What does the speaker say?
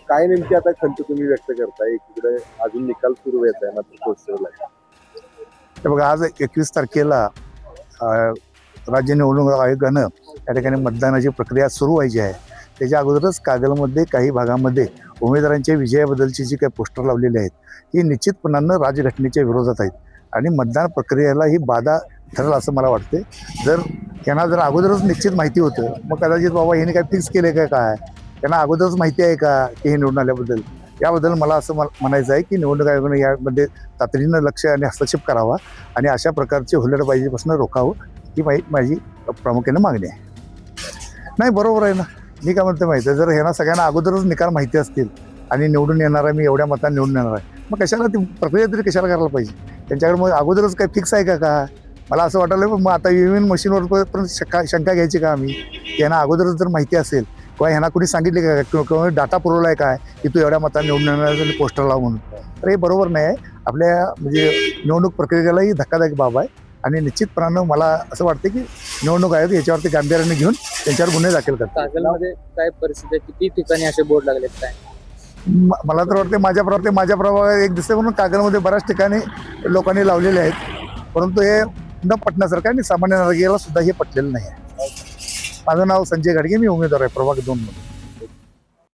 काय नेमकी आता खंत तुम्ही व्यक्त करताय? एकीकडे अजून निकाल सुरू व्हायचा आहे मात्र पोहोचलेला आहे. हे बघा, आज 21 तारखेला अ, राज्य निवडणूक आयोगानं या ठिकाणी मतदानाची प्रक्रिया सुरू व्हायची आहे. त्याच्या अगोदरच कागलमध्ये काही भागामध्ये उमेदवारांच्या विजयाबद्दलची जी काही पोस्टर लावलेली आहेत ही निश्चितपणानं राजघटनेच्या विरोधात आहेत आणि मतदान प्रक्रियेला ही बाधा ठरेल असं मला वाटते. जर त्यांना जर अगोदरच निश्चित माहिती होतं मग कदाचित बाबा ह्याने काय फिक्स केले काय, त्यांना अगोदरच माहिती आहे का की हे निवडून आल्याबद्दल. याबद्दल मला असं म्हणायचं आहे की निवडणूक आयोगाने यामध्ये तातडीनं लक्ष आणि हस्तक्षेप करावा आणि अशा प्रकारचे हुल्लडबाजीपासून रोखावं ही माझी प्रामुख्याने मागणी आहे. नाही, बरोबर आहे ना. मी काय म्हणतो माहिती आहे, जर ह्यांना सगळ्यांना अगोदरच निकाल माहिती असतील आणि निवडून येणार आहे, मी एवढ्या मतांनी निवडून येणार आहे, मग कशाला ती प्रक्रिया तरी कशाला करायला पाहिजे. त्यांच्याकडे मग अगोदरच काही फिक्स आहे का मला असं वाटायला. मग आता ईव्हीएम मशीनवर पण शंका घ्यायची का आम्ही? यांना अगोदरच जर माहिती असेल किंवा ह्यांना कुणी सांगितले का किंवा डाटा पुरवला आहे काय की तू एवढ्या मतांनी निवडून येणार पोस्टर लाव म्हणून, तर हे बरोबर नाही आहे. आपल्या म्हणजे निवडणूक प्रक्रियेलाही धक्कादायक बाब आहे आणि निश्चितपणानं मला असं वाटतं की निवडणूक आयोग याच्यावरती गांभीर्याने घेऊन त्यांच्यावर गुन्हे दाखल करतात. कागलमध्ये काय परिस्थिती आहे? किती ठिकाणी असे बोर्ड लागलेत काय? मला तर वाटते माझ्या प्रभागात एक दिसते म्हणून कागलमध्ये बऱ्याच ठिकाणी लोकांनी लावलेले आहेत, परंतु हे न पटण्यासारखं आणि सामान्य नागरिकाला सुद्धा हे पटलेलं नाही आहे. माझं नाव संजय गाडगे, मी उमेदवार आहे प्रभाग 2 मध्ये.